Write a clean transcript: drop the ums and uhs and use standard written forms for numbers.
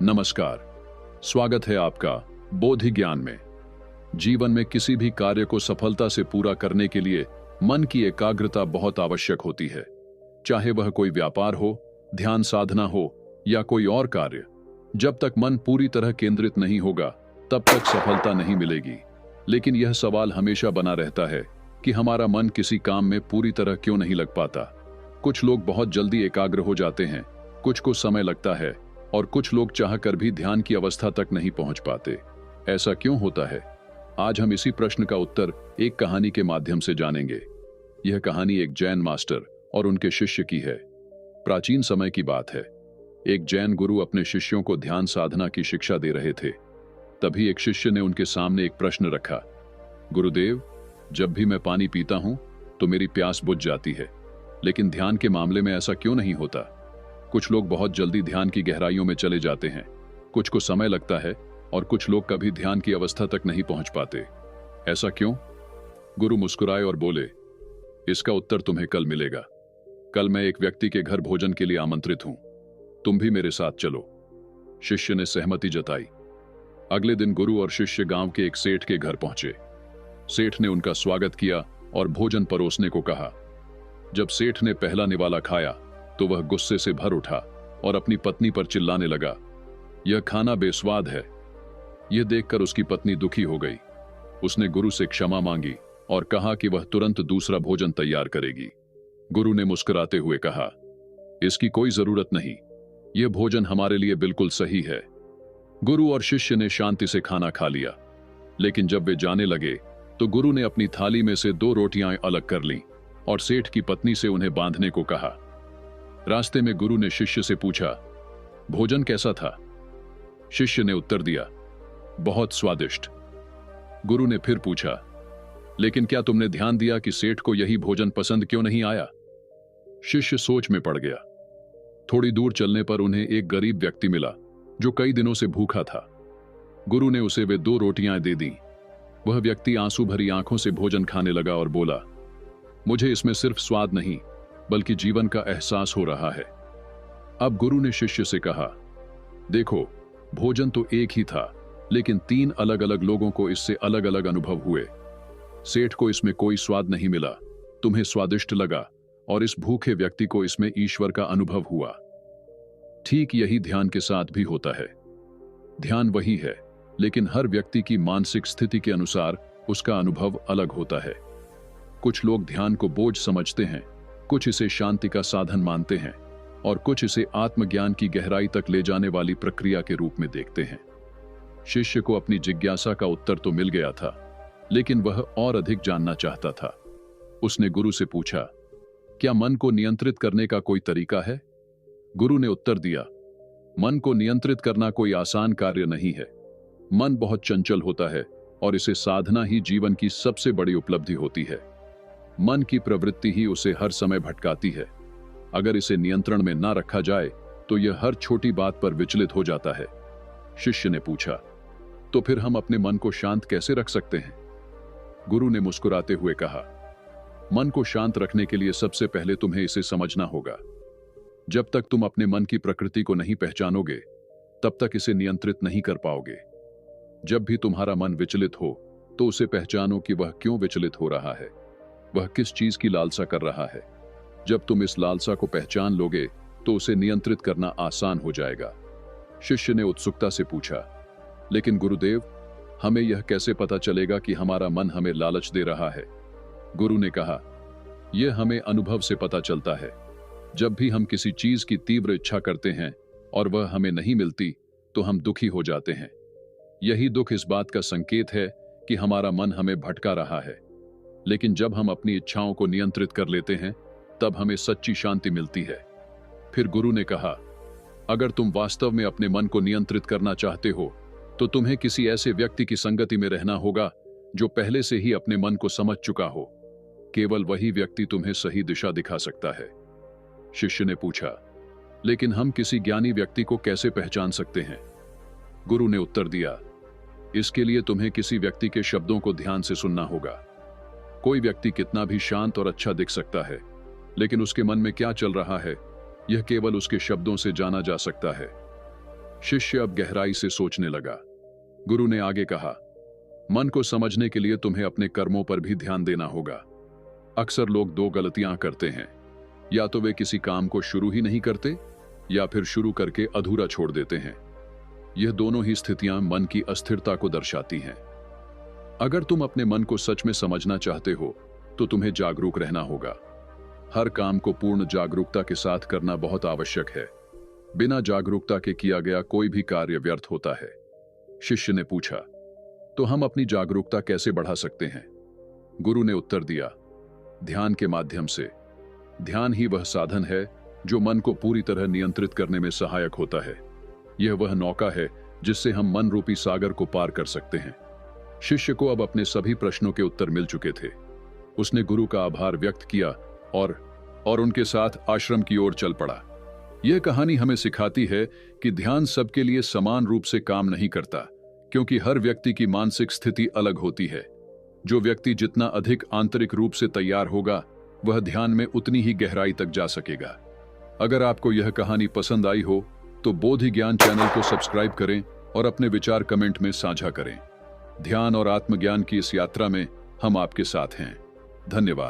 नमस्कार। स्वागत है आपका बोधि ज्ञान में। जीवन में किसी भी कार्य को सफलता से पूरा करने के लिए मन की एकाग्रता बहुत आवश्यक होती है। चाहे वह कोई व्यापार हो, ध्यान साधना हो या कोई और कार्य, जब तक मन पूरी तरह केंद्रित नहीं होगा तब तक सफलता नहीं मिलेगी। लेकिन यह सवाल हमेशा बना रहता है कि हमारा मन किसी काम में पूरी तरह क्यों नहीं लग पाता। कुछ लोग बहुत जल्दी एकाग्र हो जाते हैं, कुछ को समय लगता है और कुछ लोग चाहकर भी ध्यान की अवस्था तक नहीं पहुंच पाते। ऐसा क्यों होता है? आज हम इसी प्रश्न का उत्तर एक कहानी के माध्यम से जानेंगे। यह कहानी एक जैन मास्टर और उनके शिष्य की है। प्राचीन समय की बात है। एक जैन गुरु अपने शिष्यों को ध्यान साधना की शिक्षा दे रहे थे। तभी एक शिष्य ने उनके सामने एक प्रश्न रखा। गुरुदेव, जब भी मैं पानी पीता हूं तो मेरी प्यास बुझ जाती है, लेकिन ध्यान के मामले में ऐसा क्यों नहीं होता? कुछ लोग बहुत जल्दी ध्यान की गहराइयों में चले जाते हैं, कुछ को समय लगता है और कुछ लोग कभी ध्यान की अवस्था तक नहीं पहुंच पाते। ऐसा क्यों? गुरु मुस्कुराए और बोले, इसका उत्तर तुम्हें कल मिलेगा। कल मैं एक व्यक्ति के घर भोजन के लिए आमंत्रित हूं, तुम भी मेरे साथ चलो। शिष्य ने सहमति जताई। अगले दिन गुरु और शिष्य गांव के एक सेठ के घर पहुंचे। सेठ ने उनका स्वागत किया और भोजन परोसने को कहा। जब सेठ ने पहला निवाला खाया तो वह गुस्से से भर उठा और अपनी पत्नी पर चिल्लाने लगा, यह खाना बेस्वाद है। यह देखकर उसकी पत्नी दुखी हो गई। उसने गुरु से क्षमा मांगी और कहा कि वह तुरंत दूसरा भोजन तैयार करेगी। गुरु ने मुस्कुराते हुए कहा, इसकी कोई जरूरत नहीं, यह भोजन हमारे लिए बिल्कुल सही है। गुरु और शिष्य ने शांति से खाना खा लिया। लेकिन जब वे जाने लगे तो गुरु ने अपनी थाली में से 2 रोटियां अलग कर लीं और सेठ की पत्नी से उन्हें बांधने को कहा। रास्ते में गुरु ने शिष्य से पूछा, भोजन कैसा था? शिष्य ने उत्तर दिया, बहुत स्वादिष्ट। गुरु ने फिर पूछा, लेकिन क्या तुमने ध्यान दिया कि सेठ को यही भोजन पसंद क्यों नहीं आया? शिष्य सोच में पड़ गया। थोड़ी दूर चलने पर उन्हें एक गरीब व्यक्ति मिला जो कई दिनों से भूखा था। गुरु ने उसे वे 2 रोटियां दे दी। वह व्यक्ति आंसू भरी आंखों से भोजन खाने लगा और बोला, मुझे इसमें सिर्फ स्वाद नहीं बल्कि जीवन का एहसास हो रहा है। अब गुरु ने शिष्य से कहा, देखो, भोजन तो एक ही था, लेकिन 3 अलग अलग लोगों को इससे अलग अलग अनुभव हुए। सेठ को इसमें कोई स्वाद नहीं मिला, तुम्हें स्वादिष्ट लगा, और इस भूखे व्यक्ति को इसमें ईश्वर का अनुभव हुआ। ठीक यही ध्यान के साथ भी होता है। ध्यान वही है, लेकिन हर व्यक्ति की मानसिक स्थिति के अनुसार उसका अनुभव अलग होता है। कुछ लोग ध्यान को बोझ समझते हैं, कुछ इसे शांति का साधन मानते हैं और कुछ इसे आत्मज्ञान की गहराई तक ले जाने वाली प्रक्रिया के रूप में देखते हैं। शिष्य को अपनी जिज्ञासा का उत्तर तो मिल गया था, लेकिन वह और अधिक जानना चाहता था। उसने गुरु से पूछा, क्या मन को नियंत्रित करने का कोई तरीका है? गुरु ने उत्तर दिया, मन को नियंत्रित करना कोई आसान कार्य नहीं है। मन बहुत चंचल होता है और इसे साधना ही जीवन की सबसे बड़ी उपलब्धि होती है। मन की प्रवृत्ति ही उसे हर समय भटकाती है। अगर इसे नियंत्रण में ना रखा जाए तो यह हर छोटी बात पर विचलित हो जाता है। शिष्य ने पूछा, तो फिर हम अपने मन को शांत कैसे रख सकते हैं? गुरु ने मुस्कुराते हुए कहा, मन को शांत रखने के लिए सबसे पहले तुम्हें इसे समझना होगा। जब तक तुम अपने मन की प्रकृति को नहीं पहचानोगे तब तक इसे नियंत्रित नहीं कर पाओगे। जब भी तुम्हारा मन विचलित हो तो उसे पहचानो कि वह क्यों विचलित हो रहा है, वह किस चीज की लालसा कर रहा है। जब तुम इस लालसा को पहचान लोगे तो उसे नियंत्रित करना आसान हो जाएगा। शिष्य ने उत्सुकता से पूछा, लेकिन गुरुदेव, हमें यह कैसे पता चलेगा कि हमारा मन हमें लालच दे रहा है? गुरु ने कहा, यह हमें अनुभव से पता चलता है। जब भी हम किसी चीज की तीव्र इच्छा करते हैं और वह हमें नहीं मिलती तो हम दुखी हो जाते हैं। यही दुख इस बात का संकेत है कि हमारा मन हमें भटका रहा है। लेकिन जब हम अपनी इच्छाओं को नियंत्रित कर लेते हैं तब हमें सच्ची शांति मिलती है। फिर गुरु ने कहा, अगर तुम वास्तव में अपने मन को नियंत्रित करना चाहते हो तो तुम्हें किसी ऐसे व्यक्ति की संगति में रहना होगा जो पहले से ही अपने मन को समझ चुका हो। केवल वही व्यक्ति तुम्हें सही दिशा दिखा सकता है। शिष्य ने पूछा, लेकिन हम किसी ज्ञानी व्यक्ति को कैसे पहचान सकते हैं? गुरु ने उत्तर दिया, इसके लिए तुम्हें किसी व्यक्ति के शब्दों को ध्यान से सुनना होगा। कोई व्यक्ति कितना भी शांत और अच्छा दिख सकता है, लेकिन उसके मन में क्या चल रहा है यह केवल उसके शब्दों से जाना जा सकता है। शिष्य अब गहराई से सोचने लगा। गुरु ने आगे कहा, मन को समझने के लिए तुम्हें अपने कर्मों पर भी ध्यान देना होगा। अक्सर लोग दो गलतियां करते हैं, या तो वे किसी काम को शुरू ही नहीं करते या फिर शुरू करके अधूरा छोड़ देते हैं। यह दोनों ही स्थितियां मन की अस्थिरता को दर्शाती हैं। अगर तुम अपने मन को सच में समझना चाहते हो तो तुम्हें जागरूक रहना होगा। हर काम को पूर्ण जागरूकता के साथ करना बहुत आवश्यक है। बिना जागरूकता के किया गया कोई भी कार्य व्यर्थ होता है। शिष्य ने पूछा, तो हम अपनी जागरूकता कैसे बढ़ा सकते हैं? गुरु ने उत्तर दिया, ध्यान के माध्यम से। ध्यान ही वह साधन है जो मन को पूरी तरह नियंत्रित करने में सहायक होता है। यह वह नौका है जिससे हम मन रूपी सागर को पार कर सकते हैं। शिष्य को अब अपने सभी प्रश्नों के उत्तर मिल चुके थे। उसने गुरु का आभार व्यक्त किया और उनके साथ आश्रम की ओर चल पड़ा। यह कहानी हमें सिखाती है कि ध्यान सबके लिए समान रूप से काम नहीं करता, क्योंकि हर व्यक्ति की मानसिक स्थिति अलग होती है। जो व्यक्ति जितना अधिक आंतरिक रूप से तैयार होगा, वह ध्यान में उतनी ही गहराई तक जा सकेगा। अगर आपको यह कहानी पसंद आई हो तो बोधि ज्ञान चैनल को सब्सक्राइब करें और अपने विचार कमेंट में साझा करें। ध्यान और आत्मज्ञान की इस यात्रा में हम आपके साथ हैं। धन्यवाद।